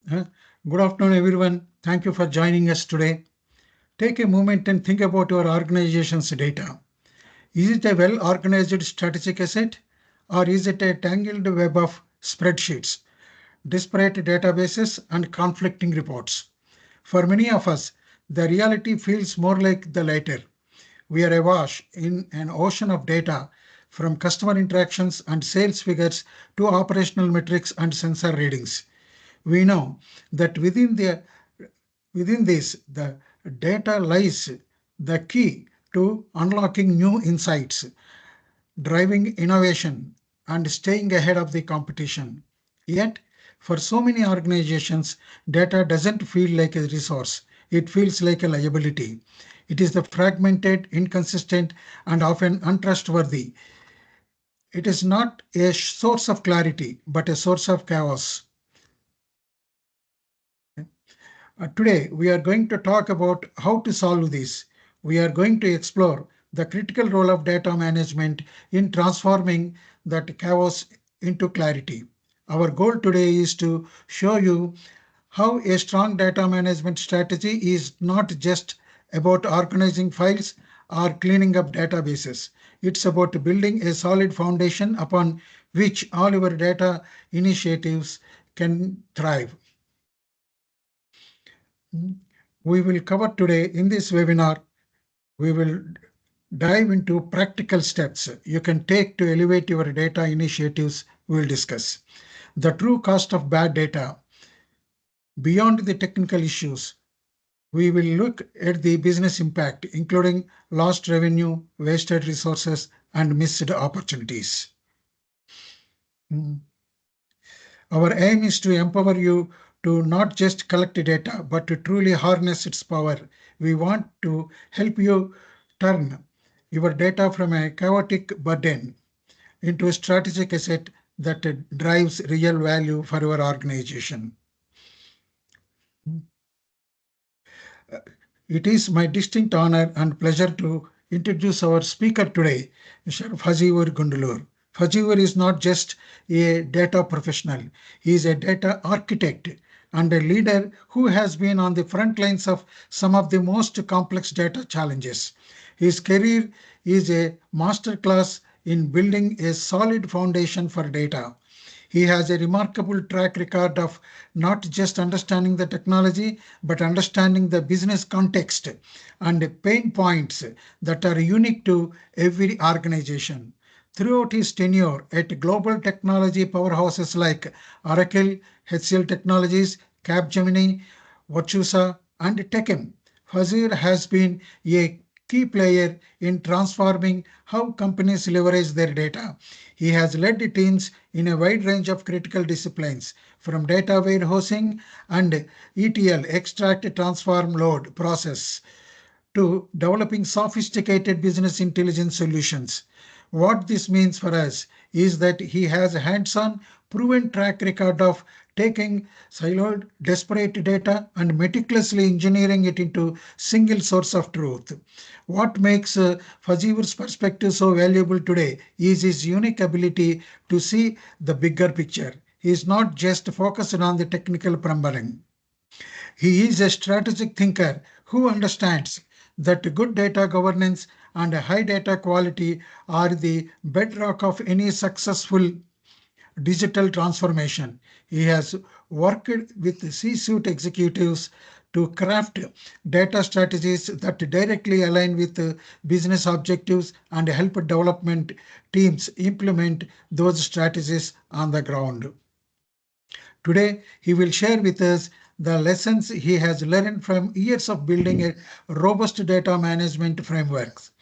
Good afternoon, everyone. Thank you for joining us today. Take a moment and think about your organization's data. Is it a well organized strategic asset, or is it a tangled web of spreadsheets, disparate databases, and conflicting reports? For many of us, the reality feels more like the latter. We are awash in an ocean of data, from customer interactions and sales figures to operational metrics and sensor readings. We know that within this, the data lies the key to unlocking new insights, driving innovation, and staying ahead of the competition. Yet, for so many organizations, data doesn't feel like a resource, it feels like a liability. It is the fragmented, inconsistent, and often untrustworthy. It is not a source of clarity, but a source of chaos. Today, we are going to talk about how to solve this. We are going to explore the critical role of data management in transforming that chaos into clarity. Our goal today is to show you how a strong data management strategy is not just about organizing files or cleaning up databases. It's about building a solid foundation upon which all your data initiatives can thrive. We will cover today in this webinar, we will dive into practical steps you can take to elevate your data initiatives. We will discuss the true cost of bad data beyond the technical issues. We will look at the business impact, including lost revenue, wasted resources, and missed opportunities. Mm. Our aim is to empower you to not just collect data, but to truly harness its power. We want to help you turn your data from a chaotic burden into a strategic asset that drives real value for your organization. It is my distinct honor and pleasure to introduce our speaker today, Mr. Faseeur Gundulur. Faseeur is not just a data professional, he is a data architect and a leader who has been on the front lines of some of the most complex data challenges. His career is a masterclass in building a solid foundation for data. He has a remarkable track record of not just understanding the technology, but understanding the business context and pain points that are unique to every organization. Throughout his tenure at global technology powerhouses like Oracle, HCL Technologies, Capgemini, Virtusa, and Tecem, Faseer has been a key player in transforming how companies leverage their data. He has led teams in a wide range of critical disciplines, from data warehousing and ETL, extract, transform, load process, to developing sophisticated business intelligence solutions. What this means for us is that he has a hands-on, proven track record of taking siloed, disparate data and meticulously engineering it into single source of truth. What makes Fajeev's perspective so valuable today is his unique ability to see the bigger picture. He is not just focused on the technical plumbing. He is a strategic thinker who understands that good data governance and high data quality are the bedrock of any successful digital transformation. He has worked with C-suite executives to craft data strategies that directly align with business objectives and help development teams implement those strategies on the ground. Today, he will share with us the lessons he has learned from years of building a robust data management frameworks.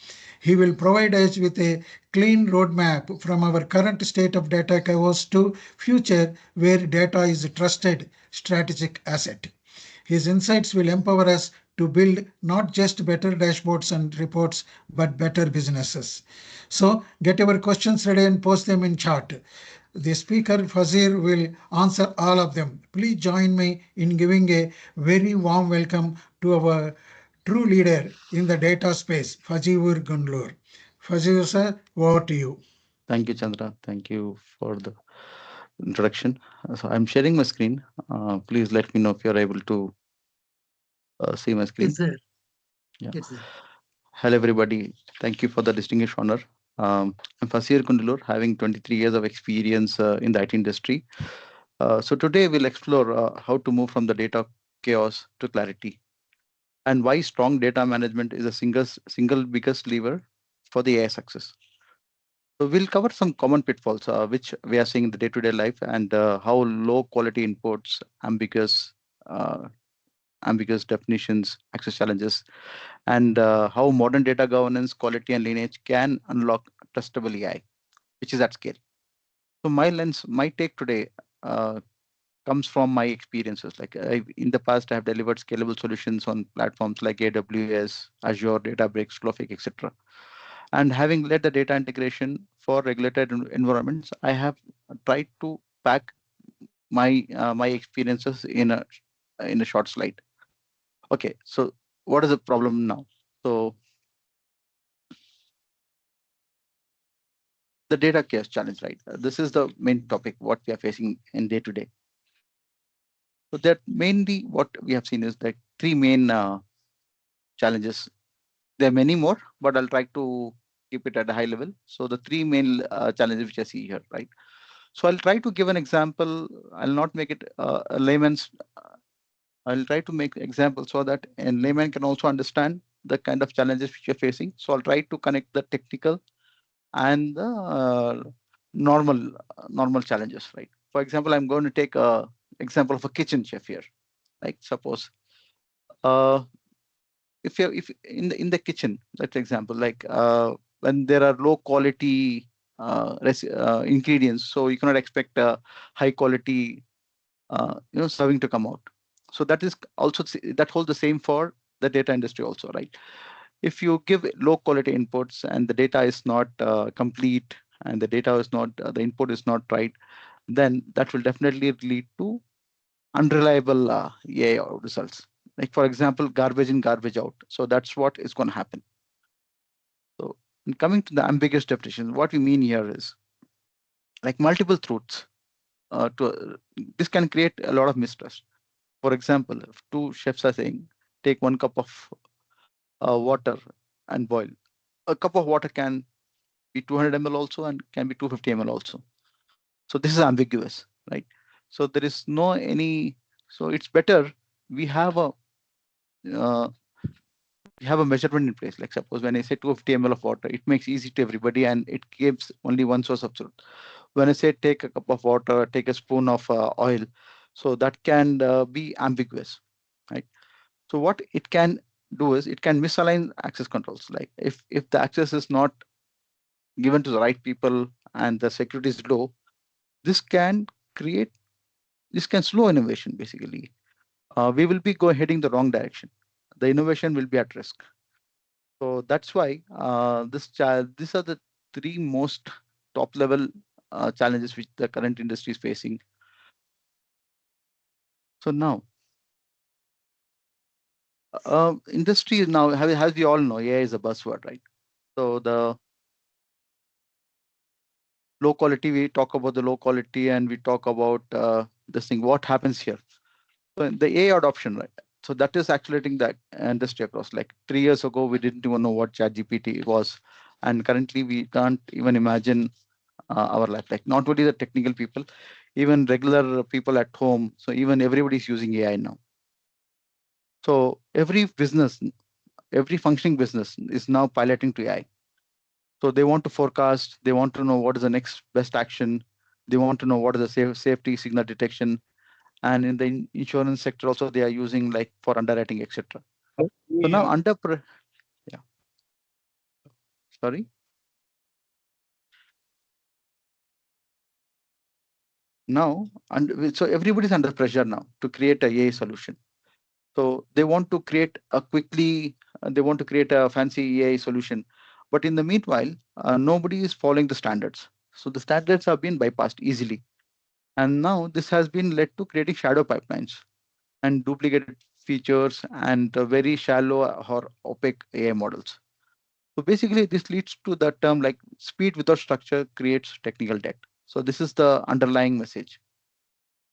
He will provide us with a clean roadmap from our current state of data chaos to future where data is a trusted strategic asset. His insights will empower us to build not just better dashboards and reports, but better businesses. So get your questions ready and post them in chat. The speaker Faseer will answer all of them. Please join me in giving a very warm welcome to our true leader in the data space, Faseeur Gundulur. Faseeur sir, over to you. Thank you, Chandra. Thank you for the introduction. So I'm sharing my screen. Please let me know if you're able to see my screen. Yes, sir. Yeah. Yes, sir. Hello, everybody. Thank you for the distinguished honor. I'm Faseeur Gundulur, having 23 years of experience in the IT industry. So today we'll explore how to move from the data chaos to clarity, and why strong data management is a single biggest lever for the AI success. So we'll cover some common pitfalls which we are seeing in the day-to-day life, and how low quality inputs, uh, ambiguous definitions, access challenges, and how modern data governance, quality, and lineage can unlock trustable AI, which is at scale. So my take today uh, comes from my experiences. Like in the past, I have delivered scalable solutions on platforms like AWS, Azure, Databricks, Snowflake, etc. And having led the data integration for regulated environments, I have tried to pack my experiences in a short slide. Okay, so what is the problem now? So the data chaos challenge, right? This is the main topic what we are facing in day to day. So that mainly what we have seen is like three main challenges. There are many more, but I'll try to keep it at a high level. So the three main challenges which I see here, right? So I'll try to give an example. I'll not make it a layman's. I'll try to make examples so that a layman can also understand the kind of challenges which you're facing. So I'll try to connect the technical and the normal challenges, right? For example, I'm going to take a example of a kitchen chef here. Like suppose uh, if in the kitchen, let's example like when there are low quality ingredients, so you cannot expect a high quality serving to come out. So that is also that holds the same for the data industry also, right? If you give low quality inputs and the data is not complete, and the data is not the input is not right, then that will definitely lead to unreliable AI results. Like for example, garbage in, garbage out. So that's what is going to happen. So in coming to the ambiguous definition, what we mean here is like multiple truths. This can create a lot of mistrust. For example, if two chefs are saying, take 1 cup of water and boil. A cup of water can be 200 ml also and can be 250 ml also. So this is ambiguous, right? So there is no any. So it's better we have a uh, we have a measurement in place. Like suppose when I say 250 ml of water, it makes easy to everybody and it gives only one source of truth. When I say take a cup of water, take a spoon of oil, so that can be ambiguous, right? So what it can do is it can misalign access controls. Like if the access is not given to the right people and the security is low, this can create this can slow innovation basically. We will be go heading the wrong direction. The innovation will be at risk. So that's why these are the three most top level challenges which the current industry is facing. So now, industry is now, as we all know, AI is a buzzword, right? So the low quality, we talk about the low quality and we talk about this thing. What happens here? So the AI adoption, right? So that is accelerating the industry across. Like 3 years ago, we didn't even know what ChatGPT was, and currently we can't even imagine our life. Like not only the technical people, even regular people at home. So even everybody is using AI now. So every business, every functioning business is now piloting to AI. So they want to forecast, they want to know what is the next best action, they want to know what is the safety signal detection, and in the insurance sector also they are using like for underwriting, etc. So now yeah, sorry. Now and so everybody's under pressure now to create a AI solution. So they want to create they want to create a fancy AI solution, but in the meanwhile, nobody is following the standards. So the standards have been bypassed easily, and now this has been led to creating shadow pipelines and duplicated features and very shallow or opaque AI models. So basically, this leads to the term like speed without structure creates technical debt. So this is the underlying message.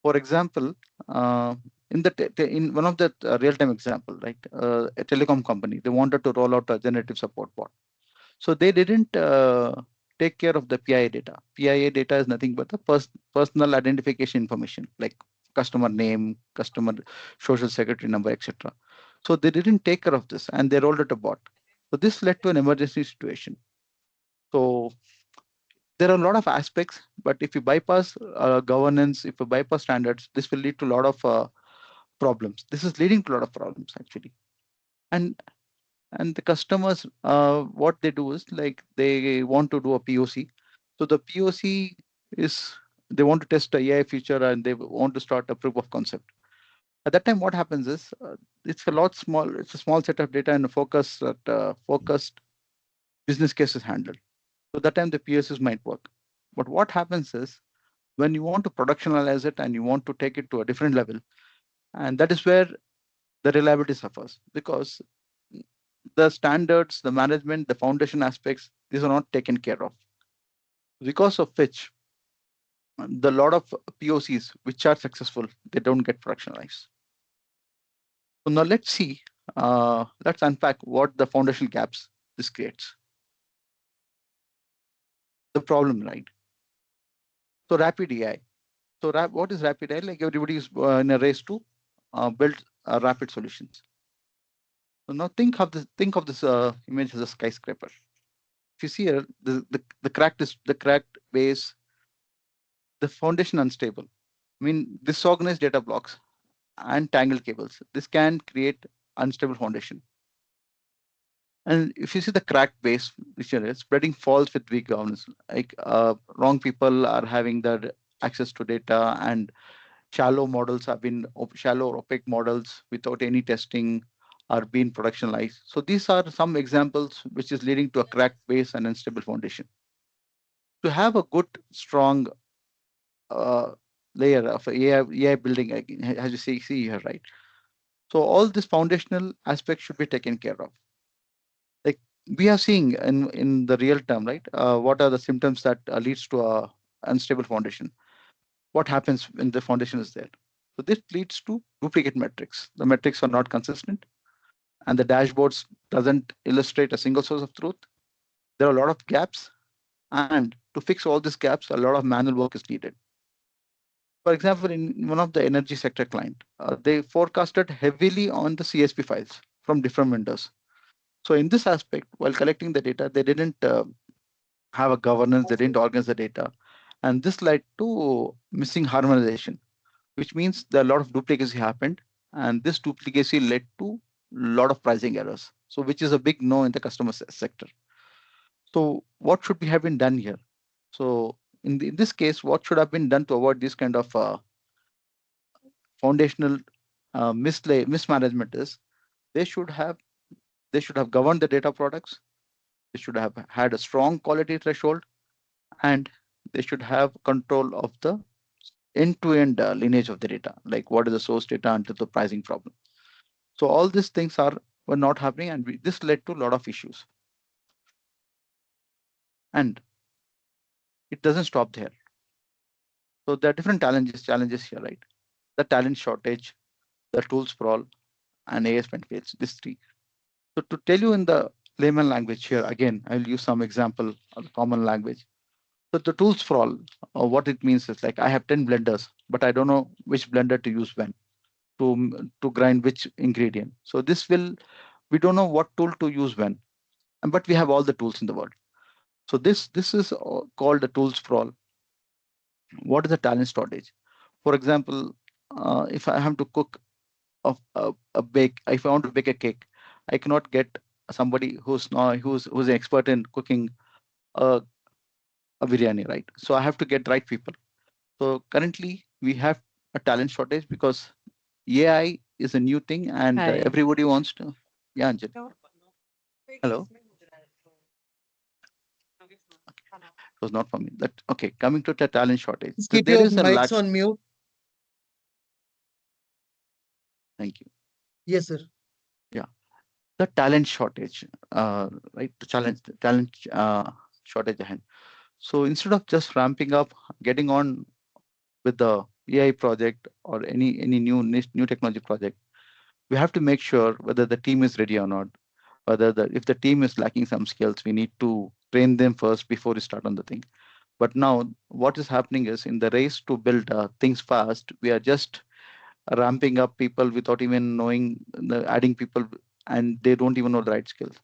For example, uh, in one of the real-time example, right, a telecom company, they wanted to roll out a generative support bot. So they didn't take care of the PIA data. PIA data is nothing but the personal identification information, like customer name, customer social security number, etc. So they didn't take care of this, and they rolled out a bot. So this led to an emergency situation. So there are a lot of aspects, but if you bypass governance, if you bypass standards, this will lead to a lot of problems. This is leading to a lot of problems actually. And and the customers, what they do is like they want to do a POC. So the POC is they want to test a AI feature and they want to start a proof of concept. At that time, what happens is it's a lot small. It's a small set of data and a focused business case is handled. So that time the POCs might work. But what happens is when you want to productionalize it and you want to take it to a different level, and that is where the reliability suffers because the standards, the management, the foundation aspects, these are not taken care of. Because of which, the lot of POCs which are successful, they don't get productionalized. So now let's unpack what the foundational gaps this creates. The problem, right? So rapid AI. So what is rapid AI? Like everybody is in a race to build rapid solutions. So now think of this image as a skyscraper. If you see here, the cracked base, the foundation unstable. I mean, disorganized data blocks and tangled cables. This can create unstable foundation. And if you see the cracked base, which is spreading falls with weak governance, like wrong people are having the access to data, and shallow models have been shallow or opaque models without any testing are being productionalized. So these are some examples which is leading to a cracked base and unstable foundation. To have a good, strong uh, layer of AI building, as you see here, right? So all this foundational aspects should be taken care of. Like we are seeing in the real term, right? What are the symptoms that leads to a unstable foundation? What happens when the foundation is there? So this leads to duplicate metrics. The metrics are not consistent, and the dashboards doesn't illustrate a single source of truth. There are a lot of gaps, and to fix all these gaps, a lot of manual work is needed. For example, in one of the energy sector client, they forecasted heavily on the CSP files from different vendors. So in this aspect, while collecting the data, they didn't have a governance, they didn't organize the data. And this led to missing harmonization, which means that a lot of duplicacy happened. And this duplicacy led to a lot of pricing errors. So which is a big no in the customer sector. So what should be have been done here? So in this case, what should have been done to avoid this kind of foundational mismanagement is they should have they should have governed the data products. They should have had a strong quality threshold, and they should have control of the end-to-end lineage of the data, like what is the source data until the pricing problem. So all these things were not happening, and this led to a lot of issues. And it doesn't stop there. So there are different challenges here, right? The talent shortage, the tool sprawl, and AI spend fails. These three. So to tell you in the layman language here, again, I'll use some example of the common language. So the tools for all, what it means is like I have 10 blenders, but I don't know which blender to use when to grind which ingredient. So we don't know what tool to use when, but we have all the tools in the world. So this is called the tools sprawl. What is the talent shortage? For example, if I have to cook a bake, if I want to bake a cake, I cannot get somebody who's an expert in cooking a, a biryani, right? So I have to get right people. So currently we have a talent shortage because AI is a new thing and Hi. everybody wants to. Yeah, Anjali. Hello. It was not for me. That okay. Coming to the talent shortage, Just so keep there your is a lack. mics on mute. Thank you. Yes, sir. Yeah, the talent shortage. Right, the talent shortage ahead. So instead of just ramping up, getting on with the AI project or any new technology project, we have to make sure whether the team is ready or not. Whether if the team is lacking some skills, we need to train them first before we start on the thing. But now, what is happening is in the race to build things fast, we are just ramping up people without even knowing, adding people, and they don't even know the right skills.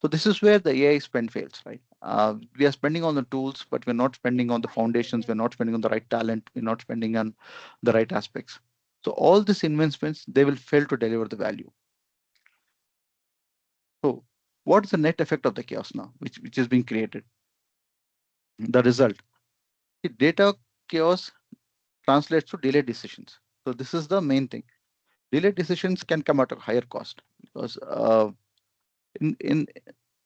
So this is where the AI spend fails, right? We are spending on the tools, but we're not spending on the foundations. We're not spending on the right talent. We're not spending on the right aspects. So all these investments, they will fail to deliver the value. So what is the net effect of the chaos now, which is being created? The result, the data chaos translates to delayed decisions. So this is the main thing. Delayed decisions can come at a higher cost because in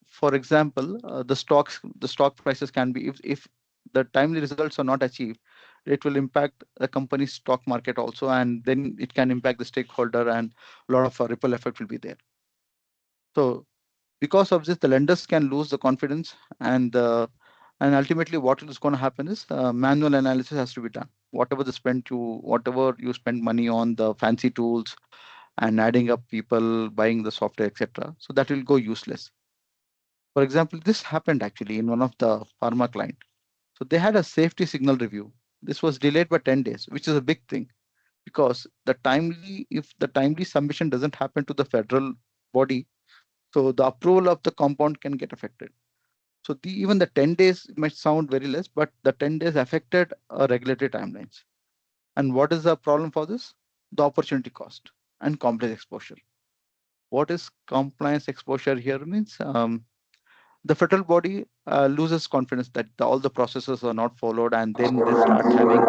for example, the stock prices can be, if the timely results are not achieved, it will impact the company's stock market also, and then it can impact the stakeholder, and a lot of ripple effect will be there. So because of this, the lenders can lose the confidence, and ultimately what is going to happen is manual analysis has to be done. Whatever you spend money on the fancy tools and adding up people buying the software, etc., so that will go useless. For example, this happened actually in one of the pharma client. So they had a safety signal review. This was delayed by 10 days, which is a big thing because if the timely submission doesn't happen to the federal body, so the approval of the compound can get affected. So even the 10 days might sound very less, but the 10 days affected regulatory timelines. And what is the problem for this? The opportunity cost and complex exposure. What is compliance exposure here means? The federal body loses confidence that all the processes are not followed, and then they start having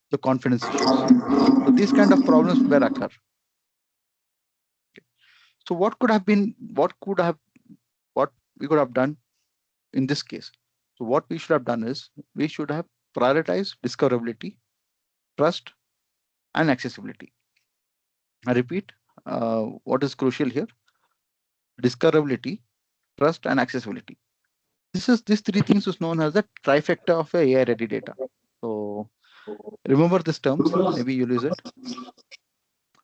the confidence issues. So these kind of problems were occur. So what we could have done in this case? So what we should have done is we should have prioritized discoverability, trust, and accessibility. I repeat, what is crucial here? Discoverability, trust, and accessibility. These three things is known as the trifecta of a AI ready data. So remember these terms, maybe you'll use it.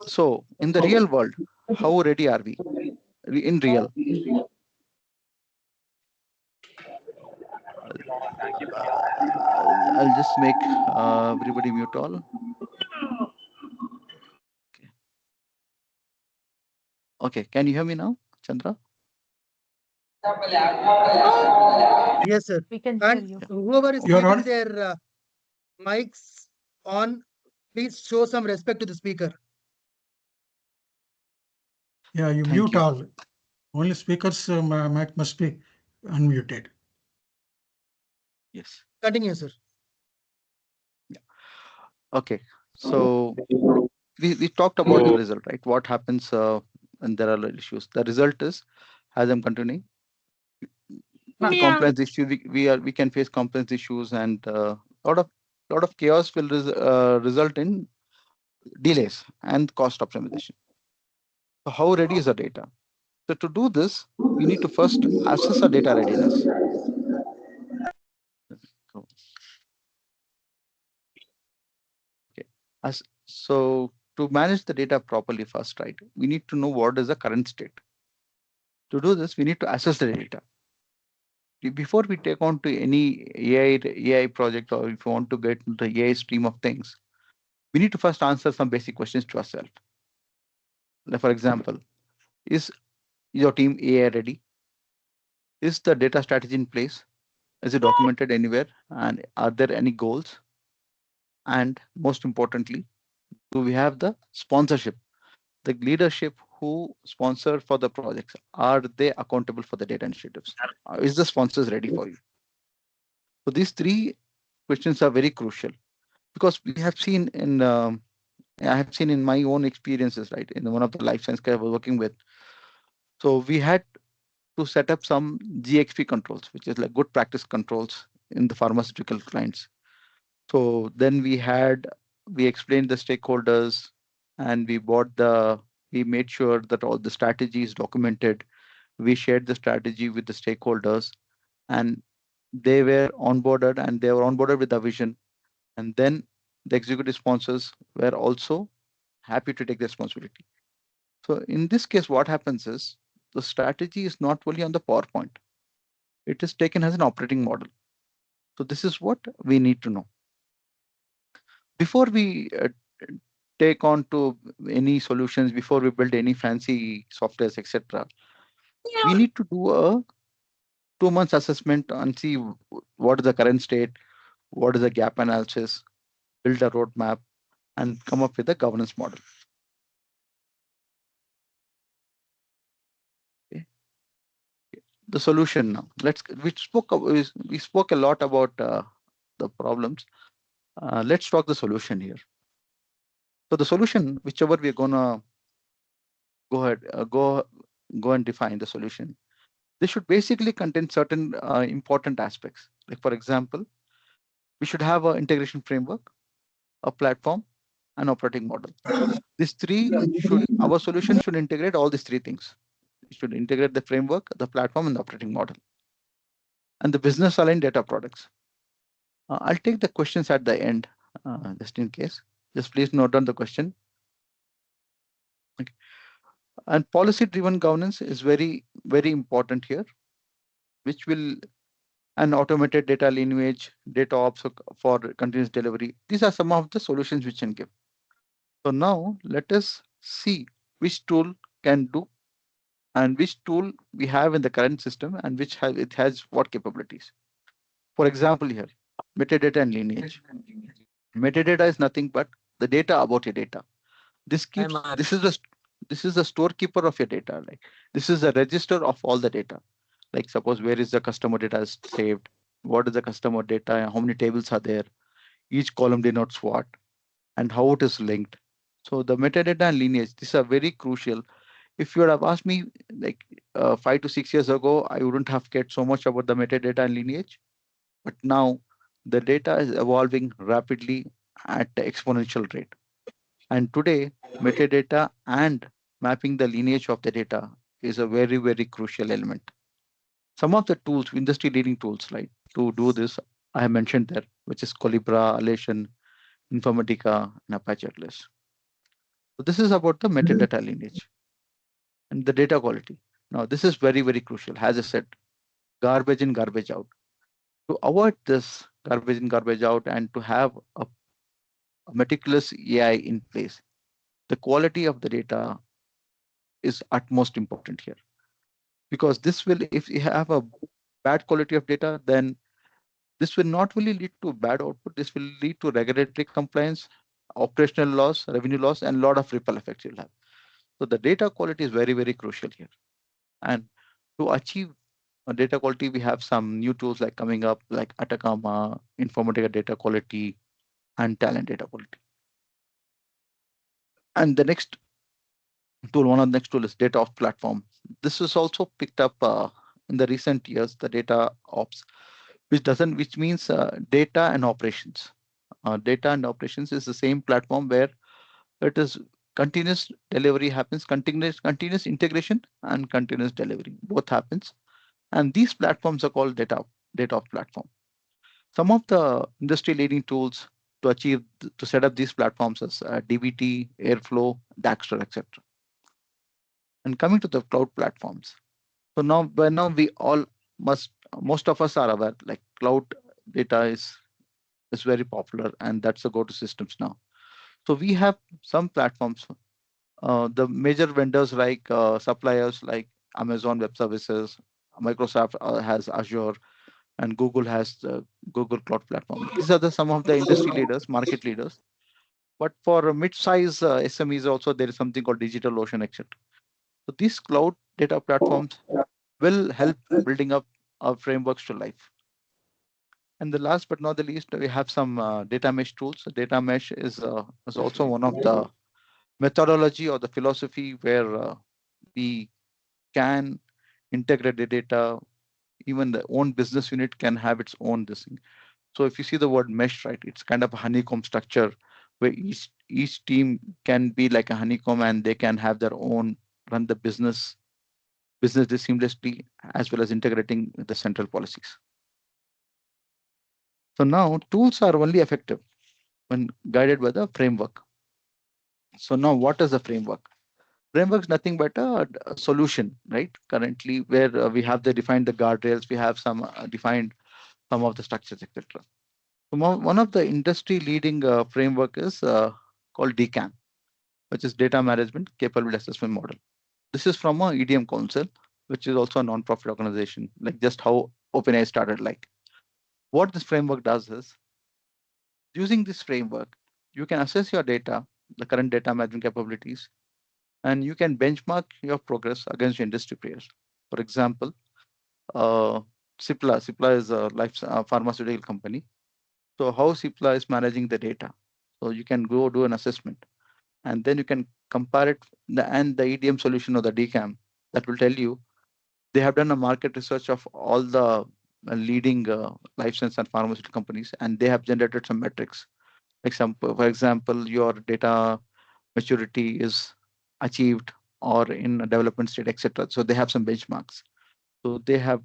So in the real world, how ready are we in real? I'll just make everybody mute all. Okay. Okay, can you hear me now, Chandra? Yes, sir. We can hear And you. whoever is You're keeping on. their mics on, please show some respect to the speaker. Yeah, you Thank mute you. all. Only speakers mic must be unmuted. Yes. Continue, sir. Okay. So we talked about the result, right? What happens when there are issues? The result is, as I'm continuing, the compliance issue. We can face compliance issues, and lot of lot of chaos will result in delays and cost optimization. So how ready is the data? So to do this, we need to first assess our data readiness. So, okay. So to manage the data properly first, right, we need to know what is the current state. To do this, we need to assess the data. Before we take on to any AI project, or if you want to get into the AI stream of things, we need to first answer some basic questions to ourselves. Like for example, is your team AI ready? Is the data strategy in place? Is it documented anywhere? And are there any goals? And most importantly, do we have the sponsorship, the leadership who sponsor for the projects? Are they accountable for the data initiatives? Is the sponsors ready for you? So these three questions are very crucial because we have seen I have seen in my own experiences, right, in one of the life science guys I was working with. So we had to set up some GXP controls, which is like good practice controls in the pharmaceutical clients. So then we explained the stakeholders, and we made sure that all the strategy is documented. We shared the strategy with the stakeholders, and they were onboarded and they were onboarded with a vision. And then the executive sponsors were also happy to take the responsibility. So in this case, what happens is the strategy is not only on the PowerPoint, it is taken as an operating model. So this is what we need to know. Before we take on to any solutions, before we build any fancy softwares, etc., we need to do a 2 months assessment and see what is the current state, what is the gap analysis, build a roadmap, and come up with a governance model. Okay. The solution now. We spoke a lot about the problems. Let's talk the solution here. So the solution, whichever we're gonna go ahead, go and define the solution. They should basically contain certain important aspects. Like for example, we should have an integration framework, a platform, an operating model. These three should, our solution should integrate all these three things. It should integrate the framework, the platform, and the operating model, and the business aligned data products. I'll take the questions at the end, just in case. Just please note down the question. Okay. And policy-driven governance is very, very important here, which will and automated data lineage, data ops for continuous delivery. These are some of the solutions which can give. So now let us see which tool can do and which tool we have in the current system and which it has what capabilities. For example, here, metadata and lineage. Metadata is nothing but the data about your data. This is the storekeeper of your data. Like this is the register of all the data. Like suppose where is the customer data is saved, what is the customer data, how many tables are there, each column denotes what, and how it is linked. So the metadata and lineage, these are very crucial. If you would have asked me like 5 to 6 years ago, I wouldn't have cared so much about the metadata and lineage. But now the data is evolving rapidly at the exponential rate. And today, metadata and mapping the lineage of the data is a very, very crucial element. Some of the tools, industry leading tools, like to do this, I have mentioned there, which is Colibra, Alation, Informatica, and Apache Atlas. So this is about the metadata lineage and the data quality. Now, this is very, very crucial. As I said, garbage in, garbage out. To avoid this garbage in, garbage out, and to have a meticulous AI in place, the quality of the data is utmost important here. Because this will, if you have a bad quality of data, then this will not only lead to bad output, this will lead to regulatory compliance, operational loss, revenue loss, and a lot of ripple effects you'll have. So the data quality is very, very crucial here. And to achieve data quality, we have some new tools like coming up, like Atacama, Informatica data quality, and talent data quality. And the next tool, one of the next tool is data ops platform. This is also picked up in the recent years, the data ops, which means data and operations. Data and operations is the same platform where it is continuous delivery happens, continuous integration and continuous delivery both happens. And these platforms are called data ops platform. Some of the industry leading tools to set up these platforms as DBT, Airflow, Daxter, etc. And coming to the cloud platforms. So now by now we all most of us are aware like cloud data is very popular and that's the go-to systems now. So we have some platforms, the major vendors like suppliers like Amazon Web Services, Microsoft has Azure, and Google has the Google Cloud Platform. These are some of the industry leaders, market leaders. But for mid-size SMEs also, there is something called DigitalOcean, etc. So these cloud data platforms will help building up our frameworks to life. And the last but not the least, we have some data mesh tools. Data mesh is also one of the methodology or the philosophy where we can integrate the data. Even the own business unit can have its own this thing. So if you see the word mesh, right, it's kind of a honeycomb structure where each team can be like a honeycomb and they can have their own run the business seamlessly as well as integrating the central policies. So now tools are only effective when guided by the framework. So now what is the framework? Framework is nothing but a solution, right? Currently, where we have the defined the guardrails, we have some defined some of the structures, etc. So one of the industry leading framework is called DCAM, which is Data Management Capability Assessment Model. This is from a EDM Council, which is also a non-profit organization, like just how OpenAI started. Like what this framework does is, using this framework, you can assess your data, the current data management capabilities, and you can benchmark your progress against your industry peers. For example, uh, Cipla is a pharmaceutical company. So how Cipla is managing the data. So you can go do an assessment, and then you can compare it and the EDM solution or the DCAM that will tell you they have done a market research of all the leading life science and pharmaceutical companies, and they have generated some metrics. For example, your data maturity is achieved or in a development state, etc. So they have some benchmarks. So they have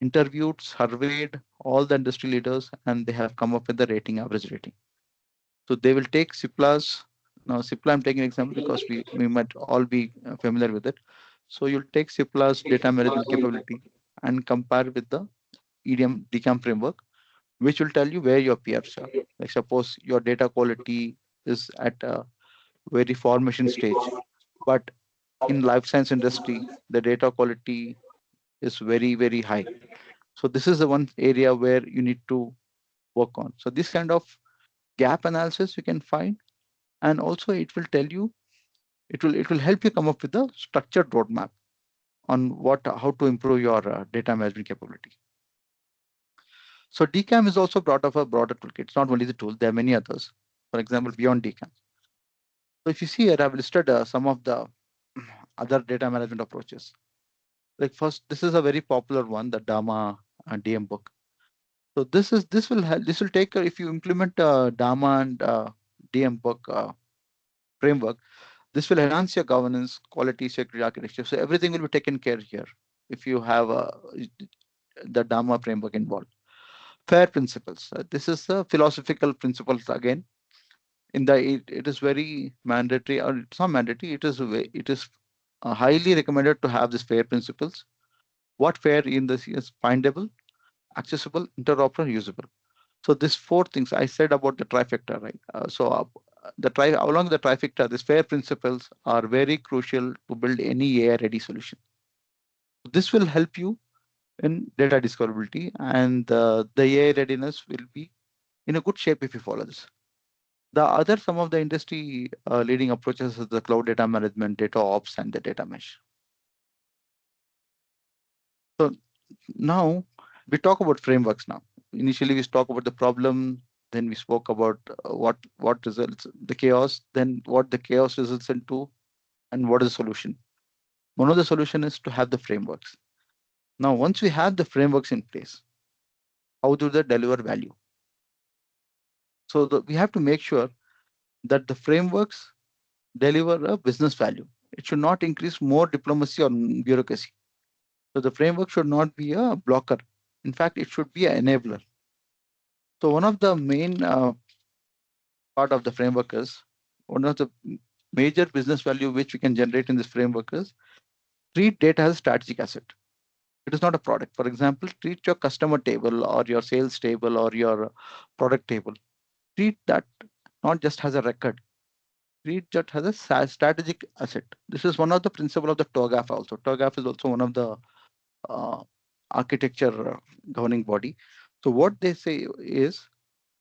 interviewed, surveyed all the industry leaders, and they have come up with the rating, average rating. So they will take Cipla's. Now, Cipla, I'm taking an example because we might all be familiar with it. So you'll take Cipla's data management capability and compare with the EDM DCAM framework, which will tell you where your peers are. Like suppose your data quality is at a very formation stage, but in life science industry, the data quality is very, very high. So this is the one area where you need to work on. So this kind of gap analysis you can find, and also it will tell you, it will help you come up with a structured roadmap on how to improve your data management capability. So DCAM is also brought up a broader toolkit. It's not only the tool, there are many others. For example, beyond DCAM. So if you see here, I've listed some of the other data management approaches. Like first, this is a very popular one, the DAMA DM book. So this will help. This will take if you implement DAMA and DM book framework. This will enhance your governance, quality, security, architecture. So everything will be taken care here if you have the DAMA framework involved. FAIR principles. This is the philosophical principles again. It is very mandatory, or it's not mandatory. It is highly recommended to have these FAIR principles. What FAIR in this is findable, accessible, interoperable, usable. So these four things I said about the trifecta, right? Along the trifecta, these FAIR principles are very crucial to build any AI-ready solution. This will help you in data discoverability, and the AI readiness will be in a good shape if you follow this. Some of the industry leading approaches is the cloud data management, data ops, and the data mesh. So now we talk about frameworks now. Initially, we talk about the problem, then we spoke about what results the chaos, then what the chaos results into, and what is the solution. One of the solution is to have the frameworks. Now, once we have the frameworks in place, how do they deliver value? So we have to make sure that the frameworks deliver a business value. It should not increase more diplomacy or bureaucracy. So the framework should not be a blocker. In fact, it should be an enabler. So one of the main part of the framework is, one of the major business value which we can generate in this framework is, treat data as a strategic asset. It is not a product. For example, treat your customer table or your sales table or your product table. Treat that not just as a record. Treat that as a strategic asset. This is one of the principle of the TOGAF also. TOGAF is also one of the uh, architecture governing body. So what they say is,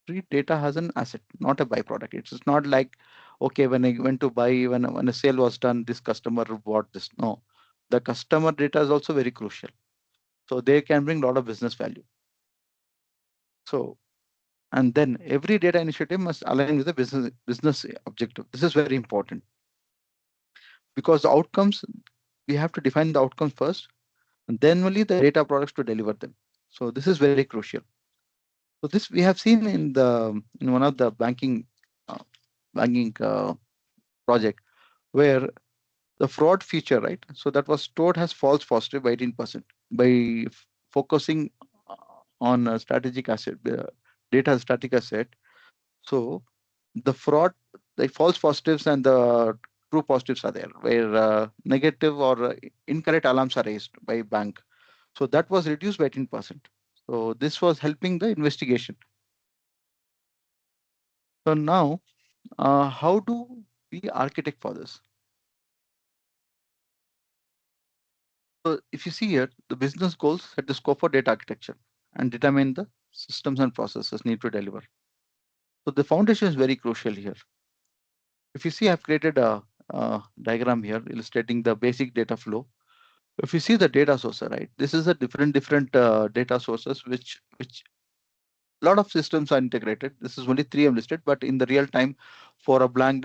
treat data as an asset, not a byproduct. It's not like, okay, when I went to buy, when a sale was done, this customer bought this. No, the customer data is also very crucial. So they can bring a lot of business value. So, and then every data initiative must align with the business objective. This is very important because the outcomes, we have to define the outcomes first, and then only the data products to deliver them. So this is very crucial. So this we have seen in one of the uh, banking project where the fraud feature, right? So that was stored as false positive by 18% by focusing on a strategic asset, data as static asset. So the fraud, the false positives and the true positives are there, where negative or incorrect alarms are raised by bank. So that was reduced by 18%. So this was helping the investigation. So now, how do we architect for this? So if you see here, the business goals set the scope for data architecture and determine the systems and processes need to deliver. So the foundation is very crucial here. If you see, I've created a diagram here illustrating the basic data flow. If you see the data source, right, this is a different data sources which a lot of systems are integrated. This is only three I'm listed, but in the real time, for a bank,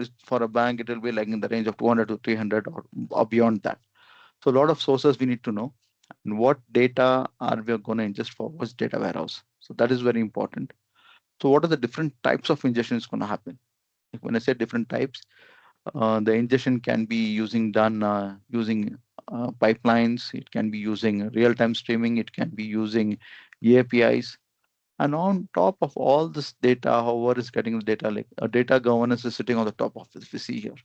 it will be like in the range of 200 to 300 or beyond that. So a lot of sources we need to know, and what data are we going to ingest for which data warehouse. So that is very important. So what are the different types of ingestion is going to happen? Like when I say different types, the ingestion can be using pipelines. It can be using real-time streaming. It can be using APIs. And on top of all this data, however is getting the data, like a data governance is sitting on the top of it. If you see here,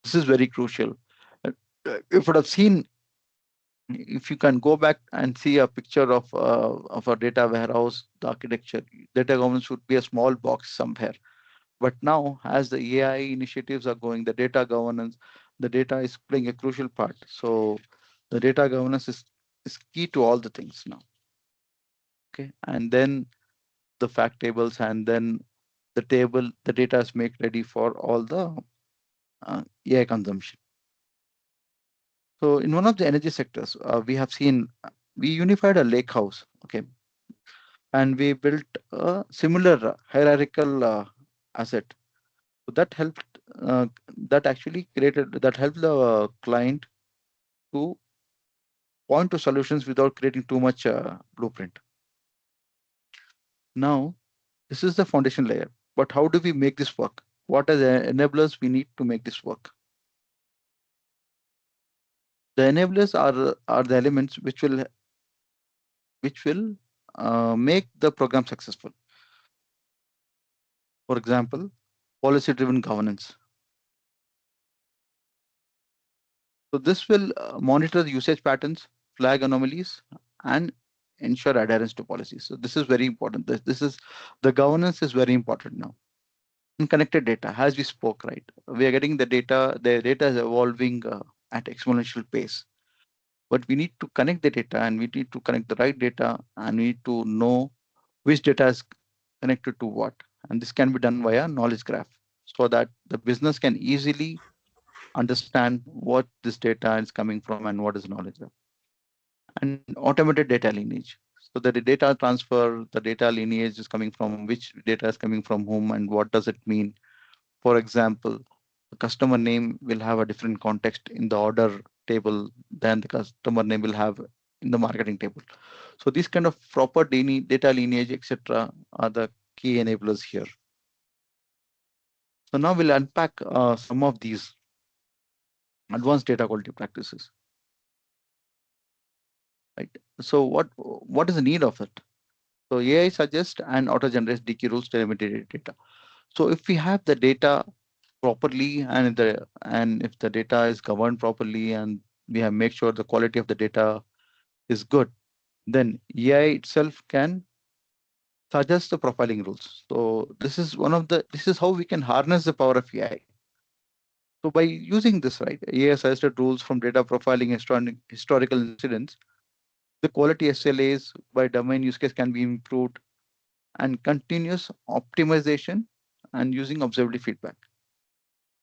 this is very crucial. Uh, If you would have seen, if you can go back and see a picture of a data warehouse, the architecture, data governance should be a small box somewhere. But now, as the AI initiatives are going, the data governance, the data is playing a crucial part. So the data governance is key to all the things now. Okay, and then the fact tables, and then the data is made ready for all the AI consumption. So in one of the energy sectors, we have seen we unified a lake house. Okay, and we built a similar hierarchical asset. So that helped. That helped the client to point to solutions without creating too much blueprint. Now, this is the foundation layer. But how do we make this work? What are the enablers we need to make this work? The enablers are the elements which will make the program successful. For example, policy-driven governance. So this will monitor the usage patterns, flag anomalies, and ensure adherence to policies. So this is very important. This is the governance is very important now. And connected data, as we spoke, right? We are getting the data. The data is evolving at exponential pace. But we need to connect the data, and we need to connect the right data, and we need to know which data is connected to what. And this can be done via knowledge graph, so that the business can easily understand what this data is coming from and what is knowledge graph. And automated data lineage. So that the data transfer, the data lineage is coming from which data is coming from whom and what does it mean. For example, the customer name will have a different context in the order table than the customer name will have in the marketing table. So these kind of proper data lineage, etc., are the key enablers here. So now we'll unpack some of these advanced data quality practices. Right. So what is the need of it? So AI suggests and auto generates DQ rules to imitate data. So if we have the data properly, and if the data is governed properly, and we have make sure the quality of the data is good, then AI itself can suggest the profiling rules. So this is how we can harness the power of AI. So by using this, right, AI suggested rules from data profiling historical incidents, the quality SLAs by domain use case can be improved, and continuous optimization and using observability feedback.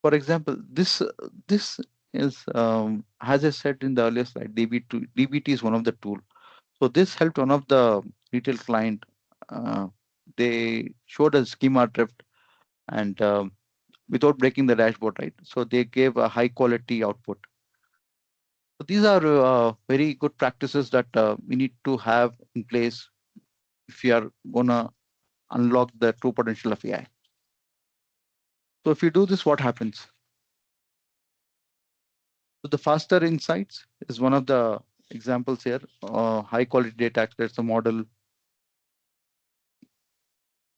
For example, this is as I said in the earlier slide, DBT is one of the tool. So this helped one of the retail client. Uh, they showed a schema drift, and without breaking the dashboard, right? So they gave a high quality output. So these are very good practices that we need to have in place if we are gonna unlock the true potential of AI. So if you do this, what happens? So the faster insights is one of the examples here. High quality data accelerates the model.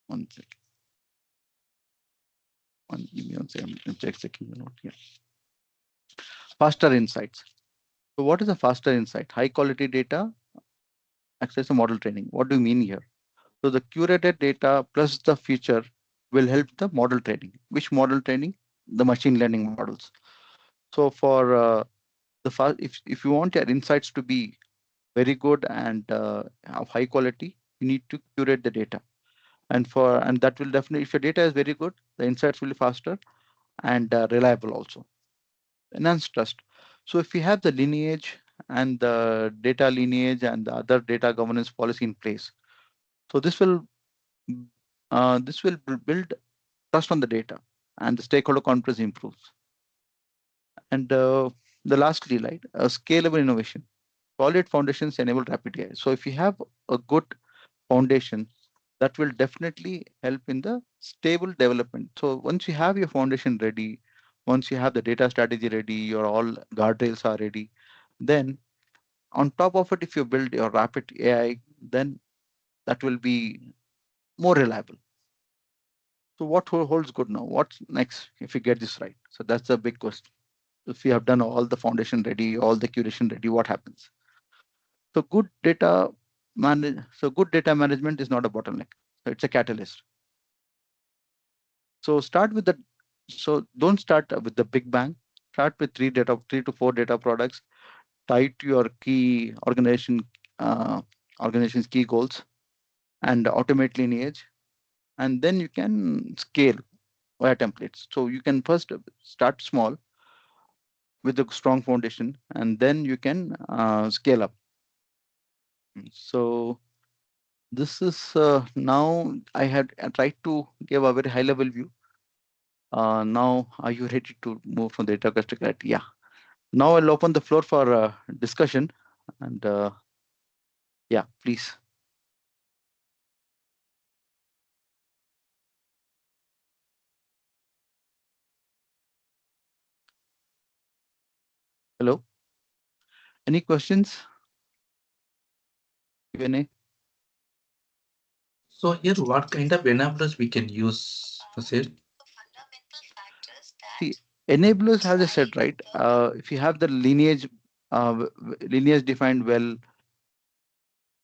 One second. Give me 1 second. I'm checking the note here. Faster insights. So what is a faster insight? High quality data, access to model training. What do you mean here? So the curated data plus the feature will help the model training. Which model training? The machine learning models. So for if you want your insights to be very good and of high quality, you need to curate the data. And that will definitely, if your data is very good, the insights will be faster and reliable also. Enhanced trust. So if we have the lineage and the data lineage and the other data governance policy in place, so this will build trust on the data and the stakeholder confidence improves. And the lastly, right, scalable innovation. Solid foundations enable rapid AI. So if you have a good foundation, that will definitely help in the stable development. So once you have your foundation ready, once you have the data strategy ready, your all guardrails are ready, then on top of it, if you build your rapid AI, then that will be more reliable. So what holds good now? What's next if we get this right? So that's a big question. If we have done all the foundation ready, all the curation ready, what happens? So good data management is not a bottleneck. So it's a catalyst. So don't start with the big bang. Start with three to four data products tied to your key organization's key goals and automate lineage, and then you can scale via templates. So you can first start small with a strong foundation, and then you can scale up. So this is now I tried to give a very high level view. Now, are you ready to move from the data to clarity? Yeah. Now I'll open the floor for discussion, and yeah, please. Hello. Any questions? Q&A. So here, what kind of enablers we can use, Faseer? See, enablers, as I said, right? If you have the lineage defined well,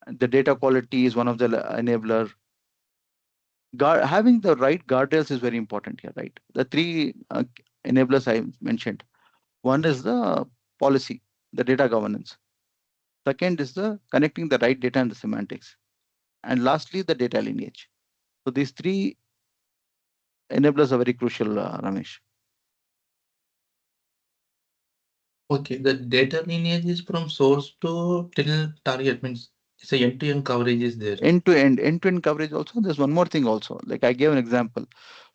the data quality is one of the enabler. Having the right guardrails is very important here, right? The three enablers I mentioned. One is the policy, the data governance. Second is the connecting the right data and the semantics. And lastly, the data lineage. So these three enablers are very crucial, Ramesh. Okay, the data lineage is from source to till target, means it's a end-to-end coverage is there. End-to-end coverage also. There's one more thing also. Like I gave an example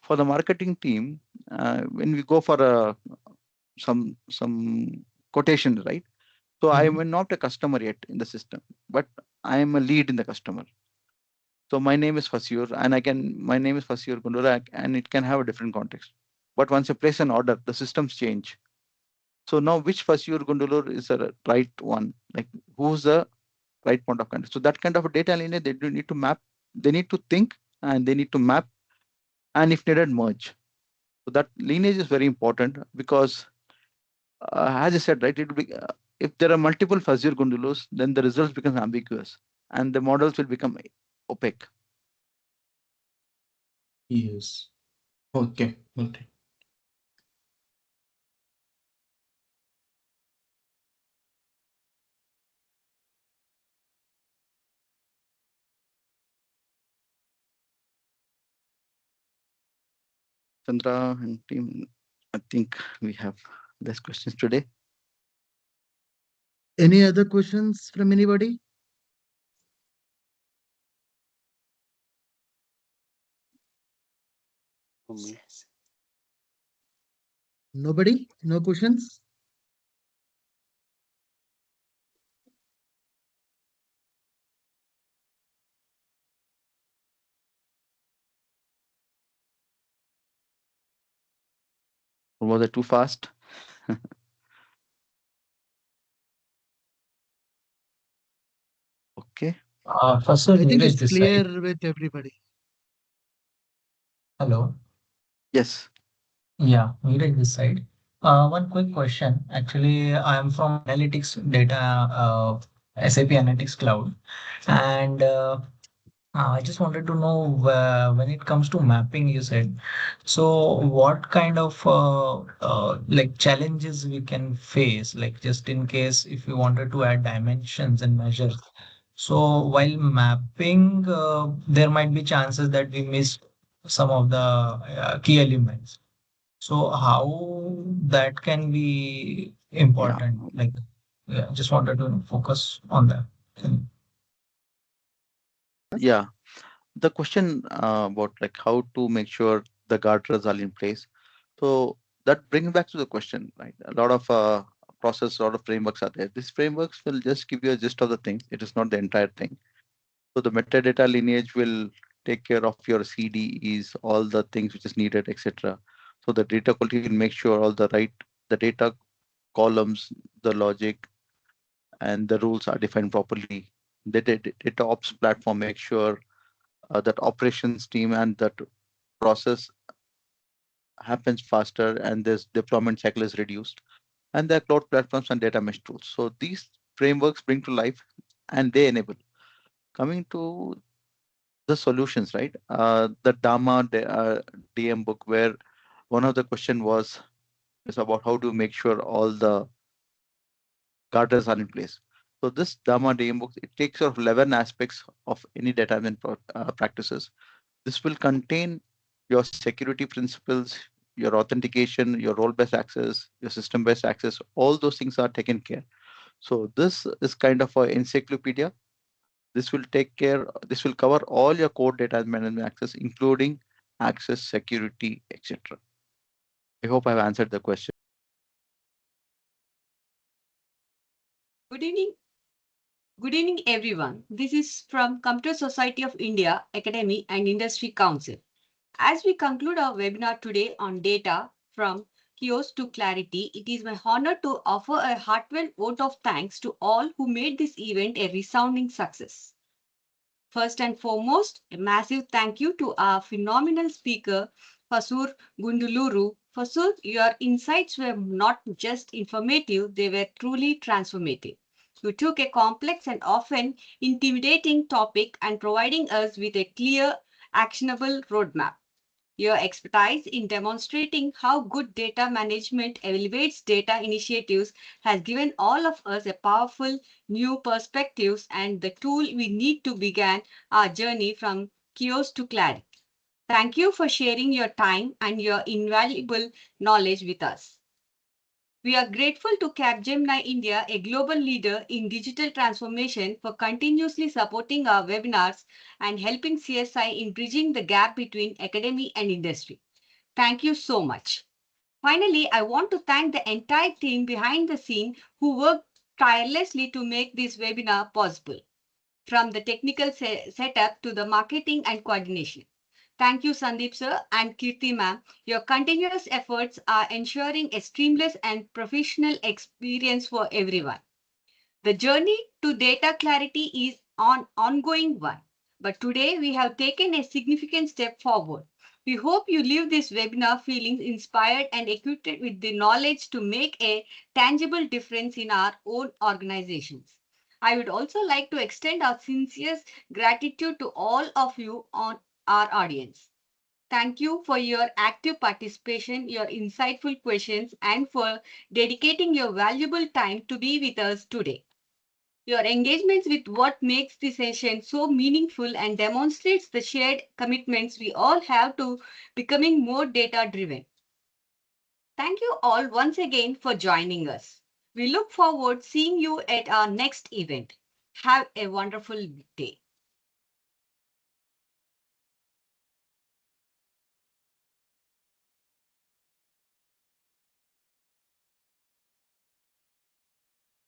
for the marketing team. When we go for some quotation, right? So I am not a customer yet in the system, but I am a lead in the customer. So my name is Faseeur, and my name is Faseeur Gundulur, and it can have a different context. But once you place an order, the systems change. So now which Faseeur Gundulur is the right one? Like who's the right point of contact? So that kind of a data lineage, they do need to map, they need to think, and they need to map, and if needed, merge. So that lineage is very important because, as I said, right, it will be, if there are multiple Faseeur Gundulurs, then the results become ambiguous, and the models will become opaque. Yes. Okay. Okay. Chandra and team, I think we have less questions today. Any other questions from anybody? Nobody? No questions? Or was it too fast? Okay. First, I think Neeraj it's this side. clear with everybody. Hello. Yes. Yeah, Neeraj this side. One quick question. Actually, I am from Analytics Data, SAP Analytics Cloud, and I just wanted to know when it comes to mapping, you said. So, what kind of like challenges we can face, like just in case if we wanted to add dimensions and measures. So, while mapping, there might be chances that we miss some of the key elements. So how that can be Yeah. important? Like, yeah, just wanted to focus on that. Mm. Yeah. The question about like how to make sure the guardrails are in place. So that brings back to the question, right? A lot of process, a lot of frameworks are there. These frameworks will just give you a gist of the thing. It is not the entire thing. So the metadata lineage will take care of your CDEs, all the things which is needed, etc. So the data quality will make sure all the data columns, the logic, and the rules are defined properly. The data ops platform makes sure that operations team and that process happens faster and this deployment cycle is reduced. And there are cloud platforms and data mesh tools. So these frameworks bring to life and they enable. Coming to the solutions, right? The DM book, where one of the question was is about how to make sure all the guardrails are in place. So this Dharma DM book, it takes care of 11 aspects of any data management practices. This will contain your security principles, your authentication, your role-based access, your system-based access. All those things are taken care. So this is kind of an encyclopedia. This will cover all your core data management access, including access, security, etc. I hope I've answered the question. Good evening. Good evening, everyone. This is from Computer Society of India Academy and Industry Council. As we conclude our webinar today on data from chaos to clarity, it is my honor to offer a heartfelt vote of thanks to all who made this event a resounding success. First and foremost, a massive thank you to our phenomenal speaker, Faseeur Gunduluru. Faseeur, your insights were not just informative, they were truly transformative. You took a complex and often intimidating topic and providing us with a clear, actionable roadmap. Your expertise in demonstrating how good data management elevates data initiatives has given all of us a powerful new perspectives and the tool we need to begin our journey from chaos to clarity. Thank you for sharing your time and your invaluable knowledge with us. We are grateful to Capgemini India, a global leader in digital transformation, for continuously supporting our webinars and helping CSI in bridging the gap between academy and industry. Thank you so much. Finally, I want to thank the entire team behind the scene who worked tirelessly to make this webinar possible, from the technical setup to the marketing and coordination. Thank you, Sandeep sir and Kirti ma'am. Your continuous efforts are ensuring a seamless and professional experience for everyone. The journey to data clarity is an ongoing one, but today we have taken a significant step forward. We hope you leave this webinar feeling inspired and equipped with the knowledge to make a tangible difference in our own organizations. I would also like to extend our sincere gratitude to all of you on our audience. Thank you for your active participation, your insightful questions, and for dedicating your valuable time to be with us today. Your engagements with what makes this session so meaningful and demonstrates the shared commitments we all have to becoming more data driven. Thank you all once again for joining us. We look forward seeing you at our next event. Have a wonderful day.